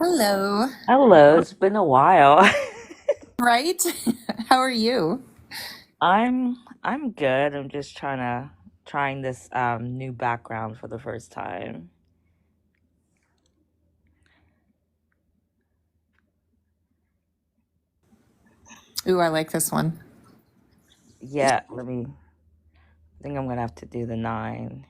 Hello. Hello, it's been a while. Right? How are you? I'm good. I'm just trying this new background for the first time. Ooh, I like this one. Yeah, I think I'm gonna have to do the 9.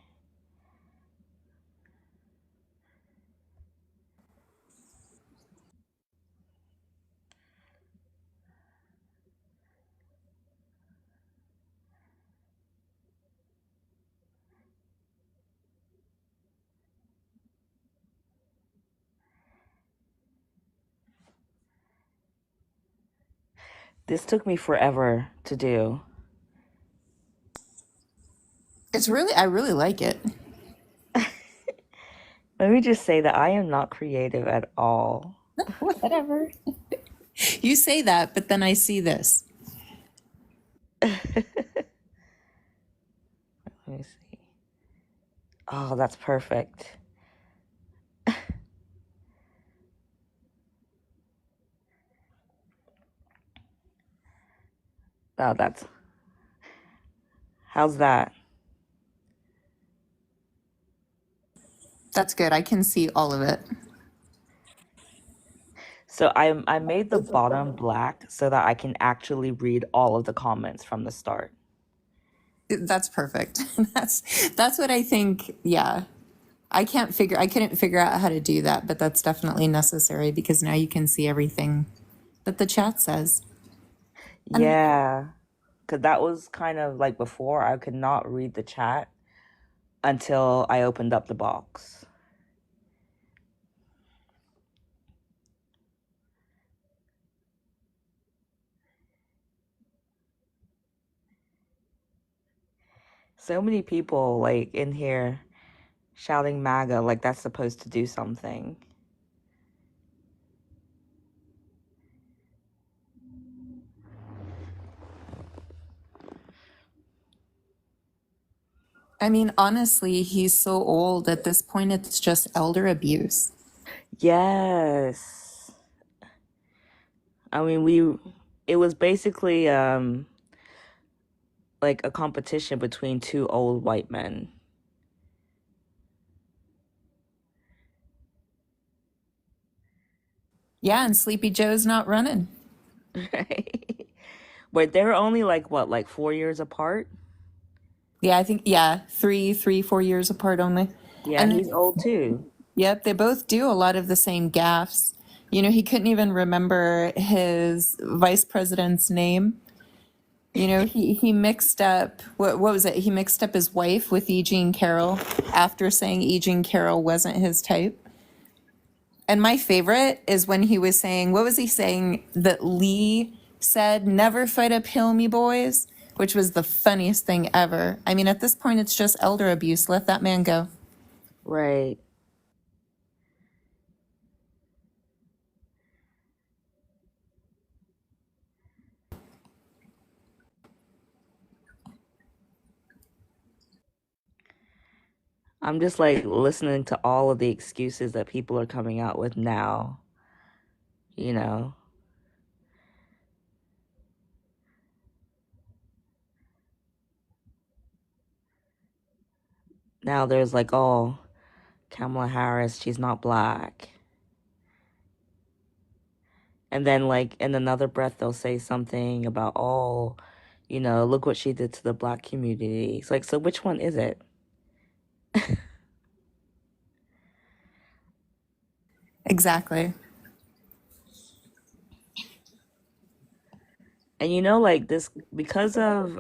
This took me forever to do. I really like it. Let me just say that I am not creative at all. Whatever. You say that, but then I see this. Let me see. Oh, that's perfect. Oh, that's how's that? That's good. I can see all of it. So I made the bottom black so that I can actually read all of the comments from the start. That's perfect. That's what I think. Yeah. I couldn't figure out how to do that, but that's definitely necessary because now you can see everything that the chat says. And Yeah. Because that was kind of like before I could not read the chat until I opened up the box. So many people like in here shouting MAGA like that's supposed to do something. I mean, honestly, he's so old at this point, it's just elder abuse. Yes. I mean, it was basically like a competition between two old white men. Yeah, and Sleepy Joe's not running. Right? But they're only like what, like 4 years apart? Yeah, I think yeah, 4 years apart only. Yeah, And he's old too. yep, they both do a lot of the same gaffes. You know, he couldn't even remember his vice president's name. You know, he mixed up what was it? He mixed up his wife with E. Jean Carroll after saying E. Jean Carroll wasn't his type. And my favorite is when he was saying, what was he saying that Lee said, never fight uphill, me boys, which was the funniest thing ever. I mean, at this point, it's just elder abuse. Let that man go. Right. I'm just like listening to all of the excuses that people are coming out with now, you know. Now there's like, oh, Kamala Harris, she's not black. And then like in another breath they'll say something about, oh, look what she did to the black community. It's like, so which one is it? Exactly. And like this because of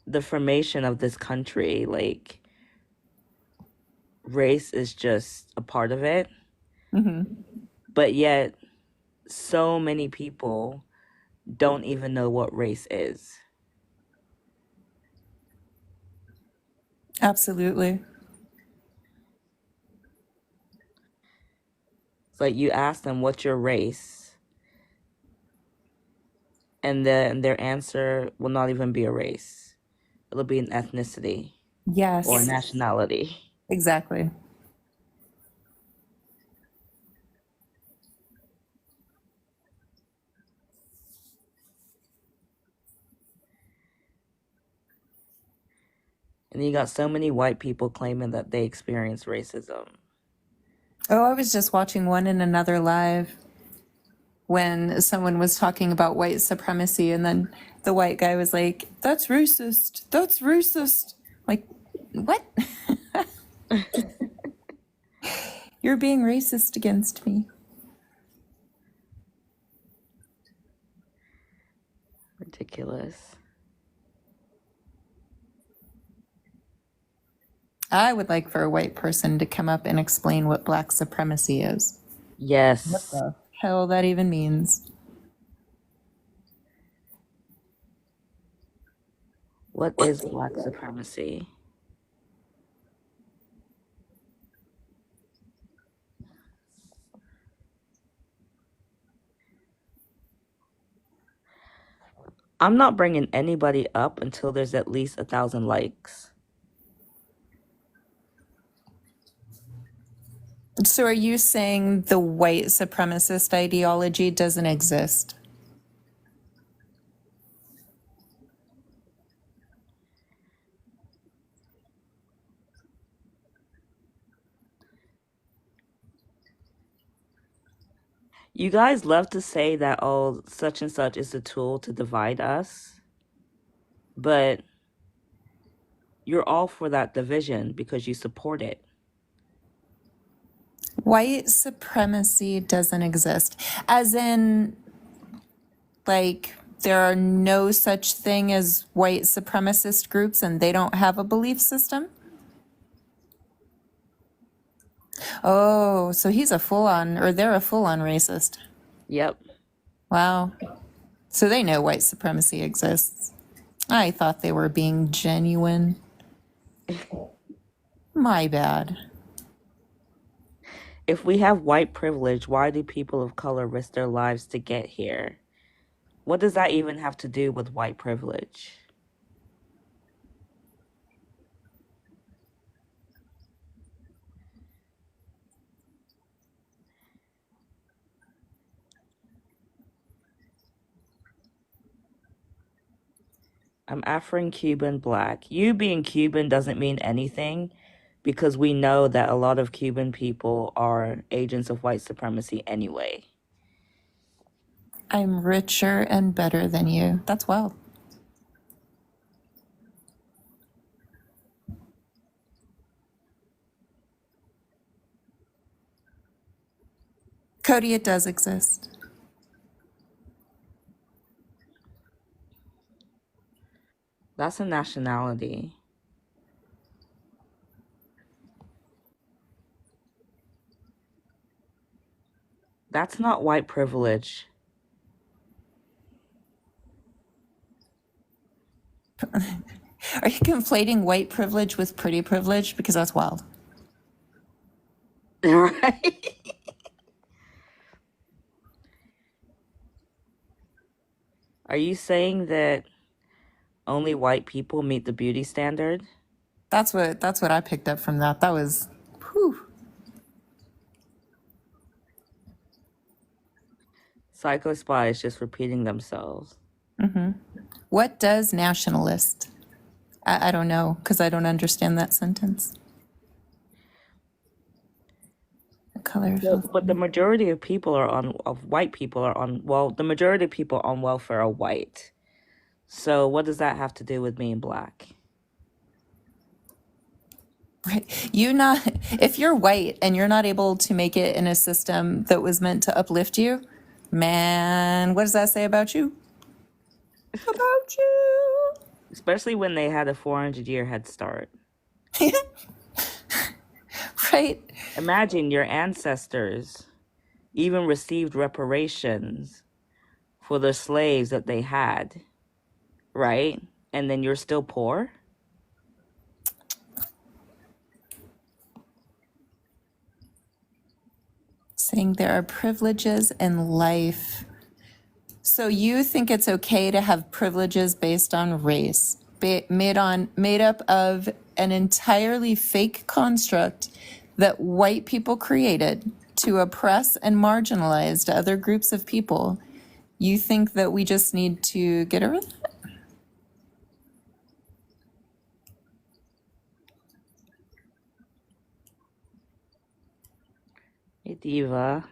the formation of this country, like race is just a part of it. But yet so many people don't even know what race is. Absolutely. It's like you ask them, what's your race? And then their answer will not even be a race. It'll be an ethnicity or a Yes. nationality. Exactly. And you got so many white people claiming that they experience racism. Oh, I was just watching one in another live when someone was talking about white supremacy, and then the white guy was like, "That's racist. That's racist." Like, what? You're being racist against me. Ridiculous. I would like for a white person to come up and explain what black supremacy is. What Yes. the hell that even means. What is black supremacy? I'm not bringing anybody up until there's at least 1,000 likes. So are you saying the white supremacist ideology doesn't exist? You guys love to say that, oh, such and such is a tool to divide us, but you're all for that division because you support it. White supremacy doesn't exist. As in, like, there are no such thing as white supremacist groups and they don't have a belief system? Oh, so he's a full on, or they're a full on racist. Yep. Wow. So they know white supremacy exists. I thought they were being genuine. My bad. If we have white privilege, why do people of color risk their lives to get here? What does that even have to do with white privilege? I'm Afro Cuban black. You being Cuban doesn't mean anything because we know that a lot of Cuban people are agents of white supremacy anyway. I'm richer and better than you. That's wild. Cody, it does exist. That's a nationality. That's not white privilege. Are you conflating white privilege with pretty privilege? Because that's wild. Right? Are you saying that only white people meet the beauty standard? That's what I picked up from that. That was whew. Psycho spies just repeating themselves. What does nationalist? I don't know because I don't understand that sentence. The color But the majority of people of white people are on, well, the majority of people on welfare are white. So what does that have to do with being black? right. You not if you're white and you're not able to make it in a system that was meant to uplift you, man, what does that say about you? About you. Especially when they had a 400-year head start. Right? Imagine your ancestors even received reparations for the slaves that they had, right? And then you're still poor? Saying there are privileges in life. So you think it's okay to have privileges based on race, made up of an entirely fake construct that white people created to oppress and marginalize other groups of people, you think that we just need to get over that? Hey, Diva.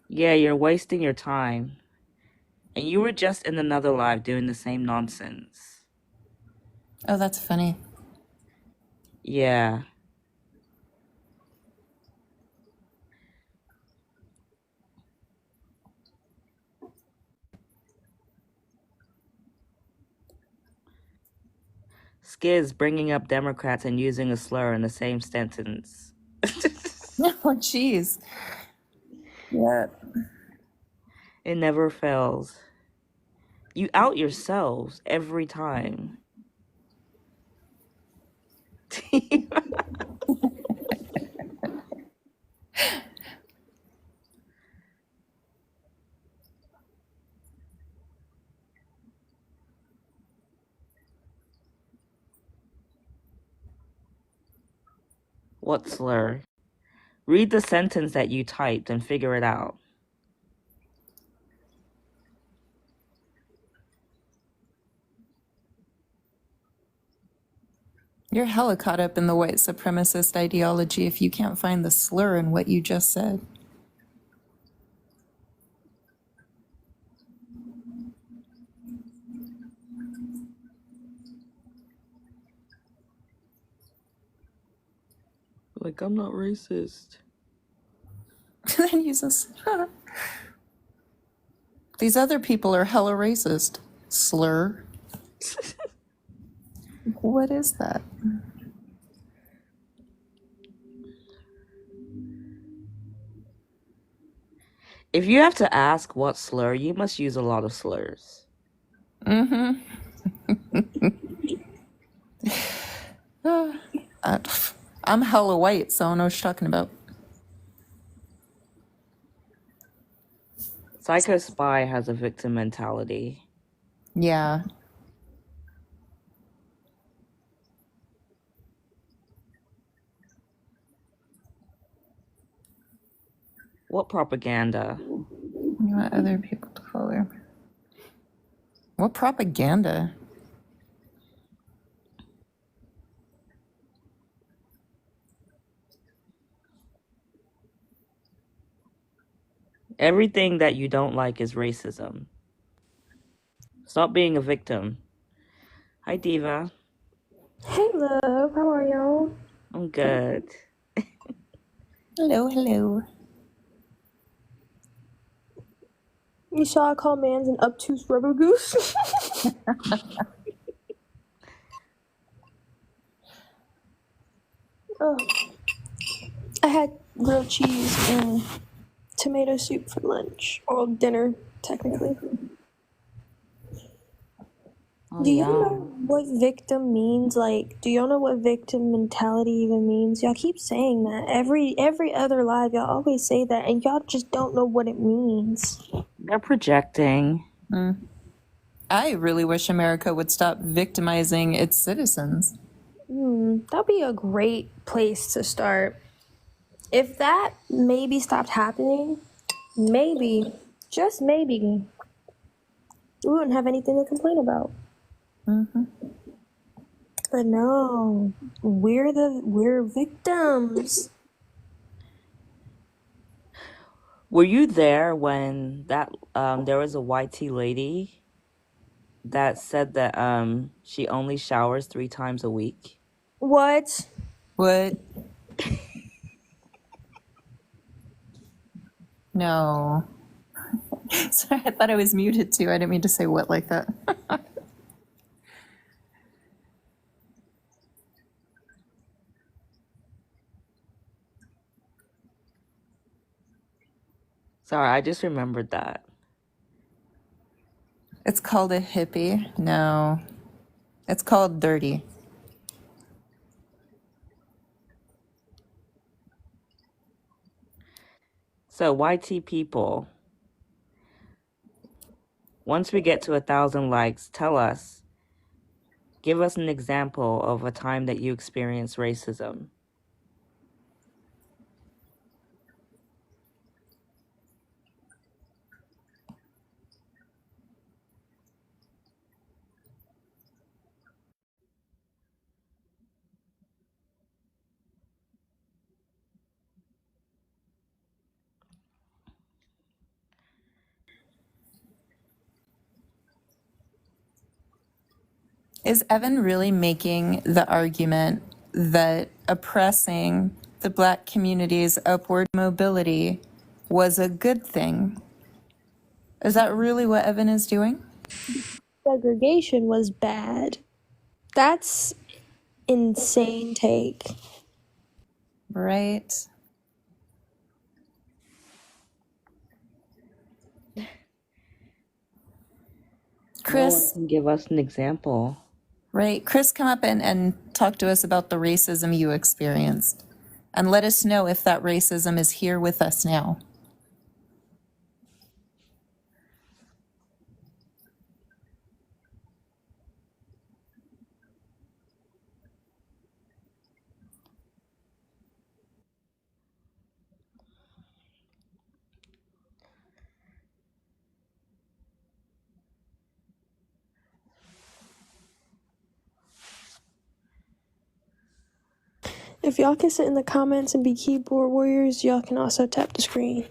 Yeah, you're wasting your time. And you were just in another live doing the same nonsense. Oh, that's funny. Yeah. Skiz bringing up Democrats and using a slur in the same sentence. Oh, jeez. Yeah. It never fails. You out yourselves every time. What slur? Read the sentence that you typed and figure it out. You're hella caught up in the white supremacist ideology if you can't find the slur in what you just said. Like, I'm not racist. Then use this. These other people are hella racist. Slur. What is that? If you have to ask what slur, you must use a lot of slurs. Mm-hmm. I'm hella white, so I know what you're talking about. Psycho Spy has a victim mentality. Yeah. What propaganda? You want other people to color. What propaganda? Everything that you don't like is racism. Stop being a victim. Hi, Diva. Hey, love. How are y'all? I'm good. Hello, hello. You saw I call man's an obtuse rubber goose? Oh. I had grilled cheese and tomato soup for lunch. Or dinner, technically. Oh, Do you yeah. know what victim means? Like, do y'all know what victim mentality even means? Y'all keep saying that. Every other live, y'all always say that, and y'all just don't know what it means. They're projecting. I really wish America would stop victimizing its citizens. That'd be a great place to start. If that maybe stopped happening, maybe, just maybe, we wouldn't have anything to complain about. But no, we're victims. Were you there when that there was a YT lady that said that she only showers 3 times a week? What? What? No. Sorry, I thought I was muted too. I didn't mean to say what like that. Sorry, I just remembered that. It's called a hippie. No. It's called dirty. So YT people, once we get to 1,000 likes, tell us Give us an example of a time that you experienced racism. Is Evan really making the argument that oppressing the Black community's upward mobility was a good thing? Is that really what Evan is doing? Segregation was bad. That's insane take. Right. No one Chris, can give us an example. right? Chris, come up and talk to us about the racism you experienced. And let us know if that racism is here with us now. If y'all can sit in the comments and be keyboard warriors, y'all can also tap the screen.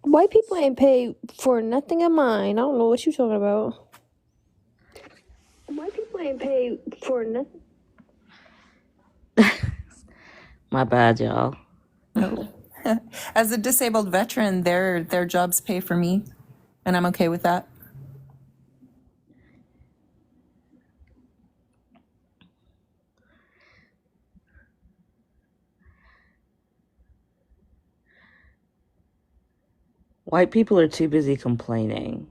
White people ain't paid for nothing of mine. I don't know what you talking about. White people ain't paid for nothing. My bad, y'all. No. As a disabled veteran, their jobs pay for me, and I'm okay with that. White people are too busy complaining.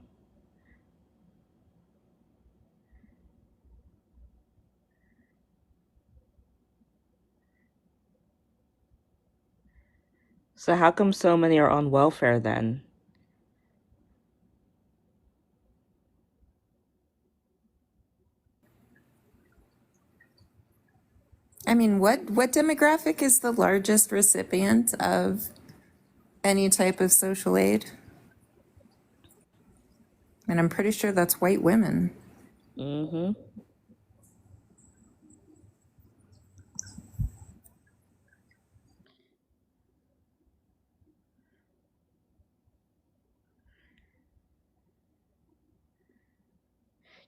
So how come so many are on welfare then? I mean, what demographic is the largest recipient of any type of social aid? And I'm pretty sure that's white women. Mm-hmm.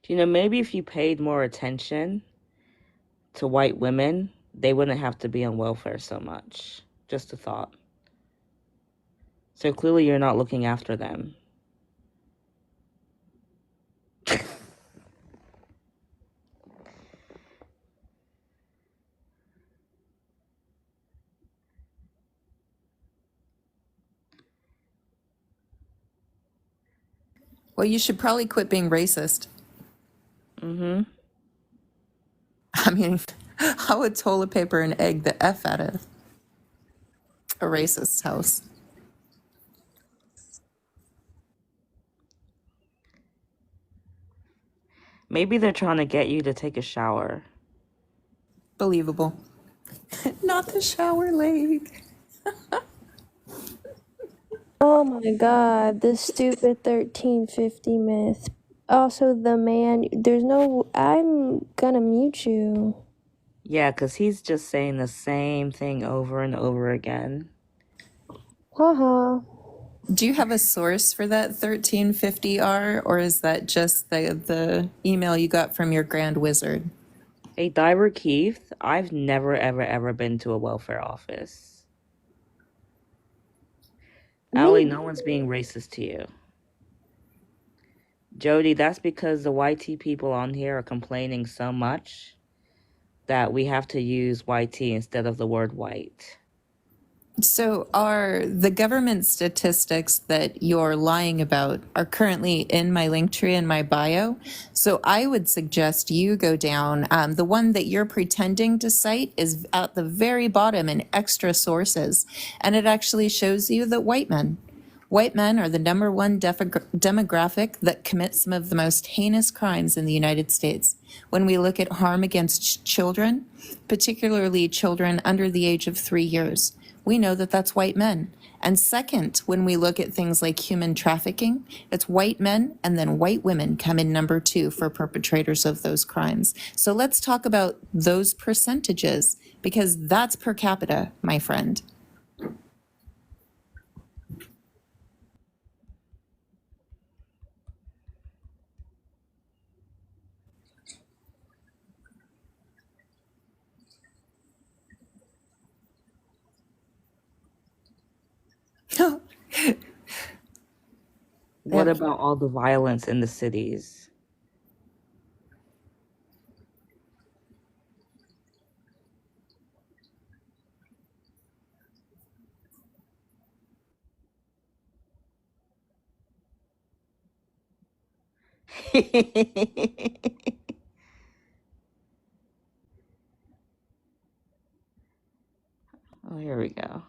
You know, maybe if you paid more attention to white women, they wouldn't have to be on welfare so much. Just a thought. So clearly you're not looking after them. Well, you should probably quit being racist. Mm-hmm. I mean, I would toilet paper and egg the F out of a racist house. Maybe they're trying to get you to take a shower. Believable. Not the shower leg. Oh my god, this stupid 1350 myth. Also, the man, there's no. I'm gonna mute you. Yeah, because he's just saying the same thing over and over again. Haha. Do you have a source for that 1350R, or is that just the email you got from your grand wizard? Hey, Diver Keith, I've never, ever, ever been to a welfare office. Allie, Me, no one's being racist to you. Jody, that's because the YT people on here are complaining so much that we have to use YT instead of the word white. So are the government statistics that you're lying about are currently in my link tree in my bio. So I would suggest you go down. The one that you're pretending to cite is at the very bottom in extra sources. And it actually shows you that white men are the number one demographic that commits some of the most heinous crimes in the United States. When we look at harm against children, particularly children under the age of 3 years, we know that that's white men. And second, when we look at things like human trafficking, it's white men and then white women come in number 2 for perpetrators of those crimes. So let's talk about those percentages because that's per capita, my friend. What about all the violence in the cities? Oh, here we go.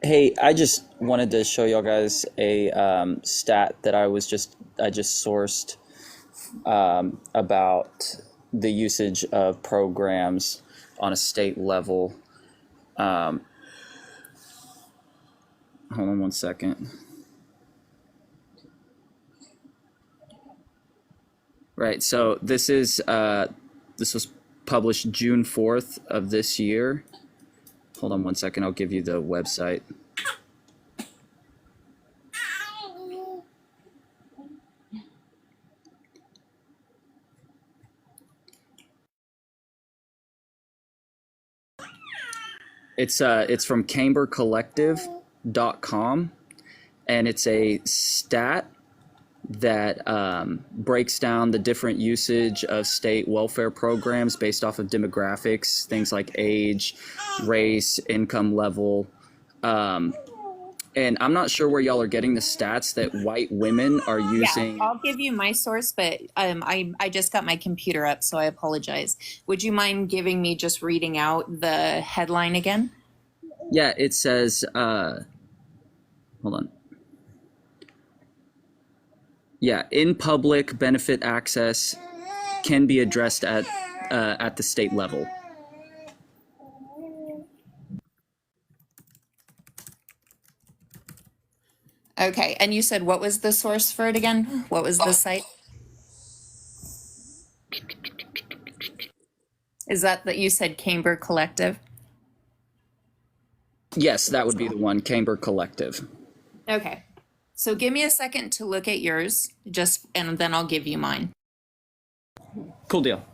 Hey, I just wanted to show y'all guys a stat that I just sourced about the usage of programs on a state level. Hold on one second. Right, so this was published June 4th of this year. Hold on one second, I'll give you the website. It's from cambercollective.com, and it's a stat that breaks down the different usage of state welfare programs based off of demographics, things like age, race, income level. And I'm not sure where y'all are getting the stats that white women are using. Yeah, I'll give you my source, but I just got my computer up, so I apologize. Would you mind giving me just reading out the headline again? Yeah, it says, hold on. Yeah, in public benefit access can be addressed at the state level. Okay, and you said what was the source for it again? What was the site? Is that you said Camber Collective? Yes, that would be the one, Camber Collective. Okay. So give me a second to look at yours, and then I'll give you mine. Cool deal.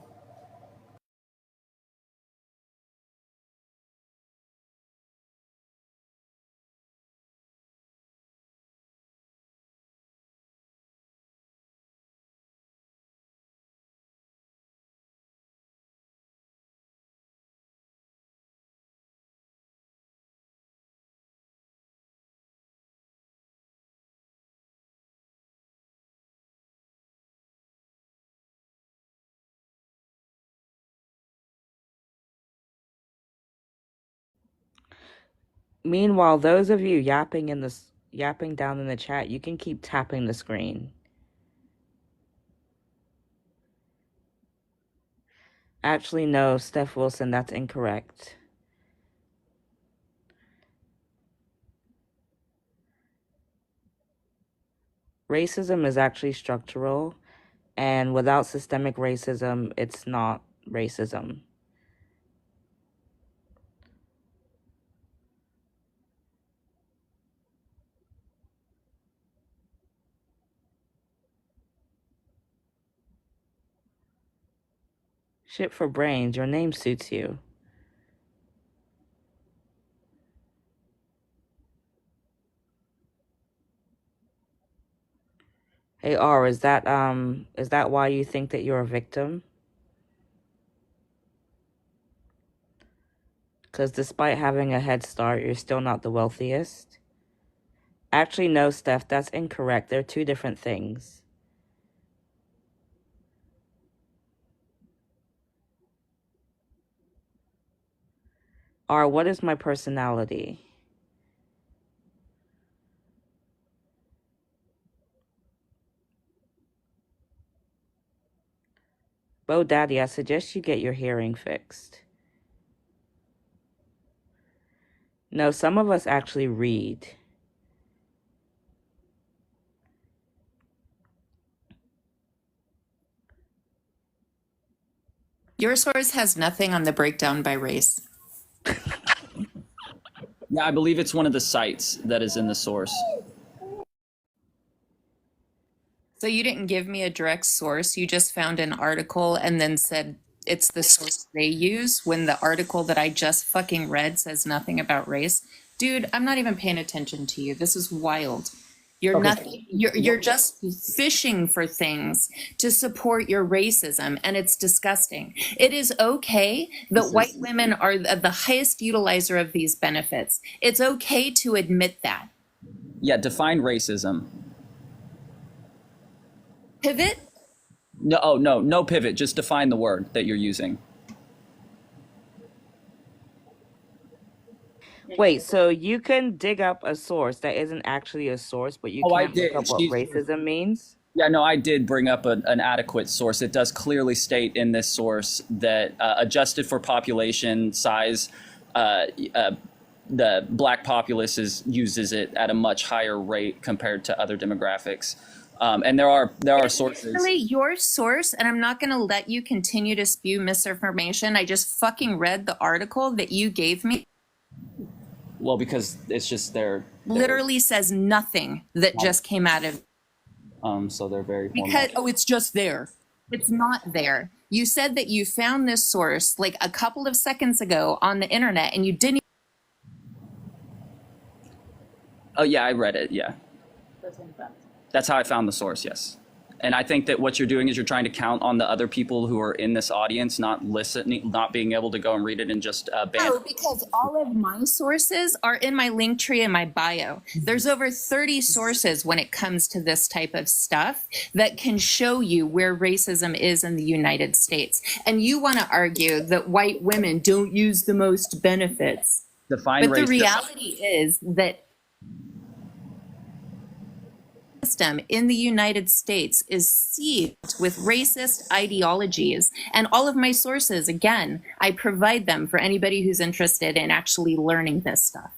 Meanwhile, those of you yapping down in the chat, you can keep tapping the screen. Actually, no, Steph Wilson, that's incorrect. Racism is actually structural, and without systemic racism, it's not racism. Shit for brains. Your name suits you. Hey R, is that why you think that you're a victim? Because despite having a head start, you're still not the wealthiest. Actually, no, Steph, that's incorrect. They're two different things. R, what is my personality? Bo Daddy, I suggest you get your hearing fixed. No, some of us actually read. Your source has nothing on the breakdown by race. Yeah, I believe it's one of the sites that is in the source. So you didn't give me a direct source. You just found an article and then said it's the source they use when the article that I just fucking read says nothing about race. Dude, I'm not even paying attention to you. This is wild. You're nothing. You're just fishing for things to support your racism, and it's disgusting. It is okay that white women are the highest utilizer of these benefits. It's okay to admit that. Yeah, define racism. Pivot? No, oh, no, no pivot. Just define the word that you're using. Wait, so you can dig up a source that isn't actually a source, but you Oh, I can't look did. up what racism means? Yeah, no, I did bring up an adequate source. It does clearly state in this source that adjusted for population size, the black populace uses it at a much higher rate compared to other demographics. And there are sources. Really, your source, and I'm not going to let you continue to spew misinformation. I just fucking read the article that you gave me. Well, because it's just their Literally says nothing that just came out of. So they're very Because it's just there. It's not there. You said that you found this source like a couple of seconds ago on the internet, and you didn't. Oh yeah, I read it. Yeah, that's how I found the source. Yes, and I think that what you're doing is you're trying to count on the other people who are in this audience not listening, not being able to go and read it and just ban. No, because all of my sources are in my link tree in my bio. There's over 30 sources when it comes to this type of stuff that can show you where racism is in the United States. And you want to argue that white women don't use the most benefits. Define But the racism. reality is that system in the United States is seized with racist ideologies, and all of my sources, again, I provide them for anybody who's interested in actually learning this stuff.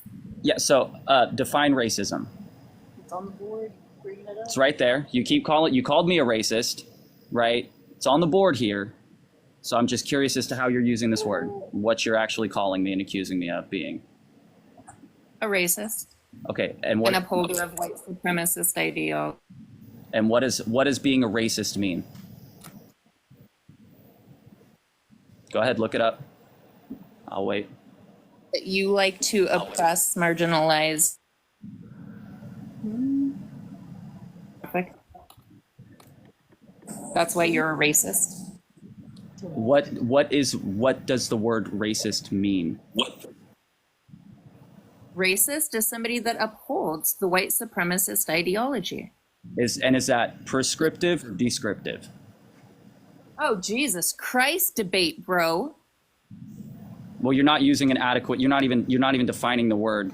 Yeah. So define racism. It's on the board. Bringing it up. It's right there. You called me a racist, right? It's on the board here. So I'm just curious as to how you're using this word. What you're actually calling me and accusing me of being. A racist, Okay. And what an upholder of white supremacist ideal. and what does being a racist mean? Go ahead, look it up. I'll wait. That you like to oppress, marginalize. That's why you're a racist. What does the word racist mean? Racist is somebody that upholds the white supremacist ideology. Is that prescriptive or descriptive? Oh, Jesus Christ, debate, bro. Well, you're not using an adequate. You're not even defining the word.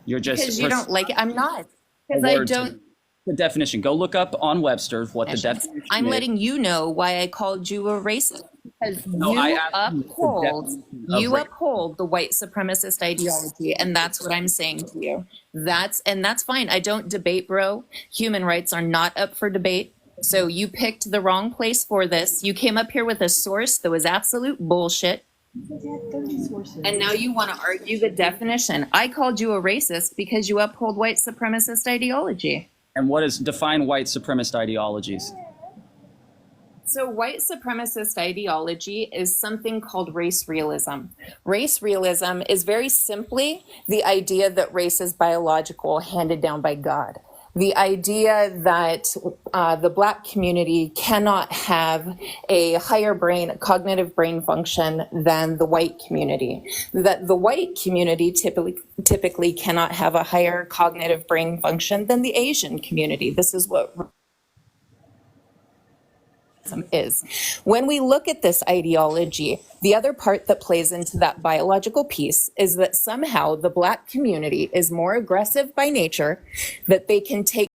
You're just Because you don't like it. I'm not. Because a I word to- don't. the definition. Go look up on Webster what the definition I'm is. letting you know why I called you a racist. Because No, you I asked you the uphold, definition of you race. uphold the white supremacist ideology, and that's what I'm saying to you. That's fine. I don't debate, bro. Human rights are not up for debate. So you picked the wrong place for this. You came up here with a source that was absolute bullshit. They had 30 sources. And now you want to argue the definition. I called you a racist because you uphold white supremacist ideology. And define white supremacist ideologies? So, white supremacist ideology is something called race realism. Race realism is very simply the idea that race is biological, handed down by God. The idea that the Black community cannot have a higher cognitive brain function than the white community. That the white community typically cannot have a higher cognitive brain function than the Asian community. This is what is. When we look at this ideology, the other part that plays into that biological piece is that somehow the Black community is more aggressive by nature, that they can take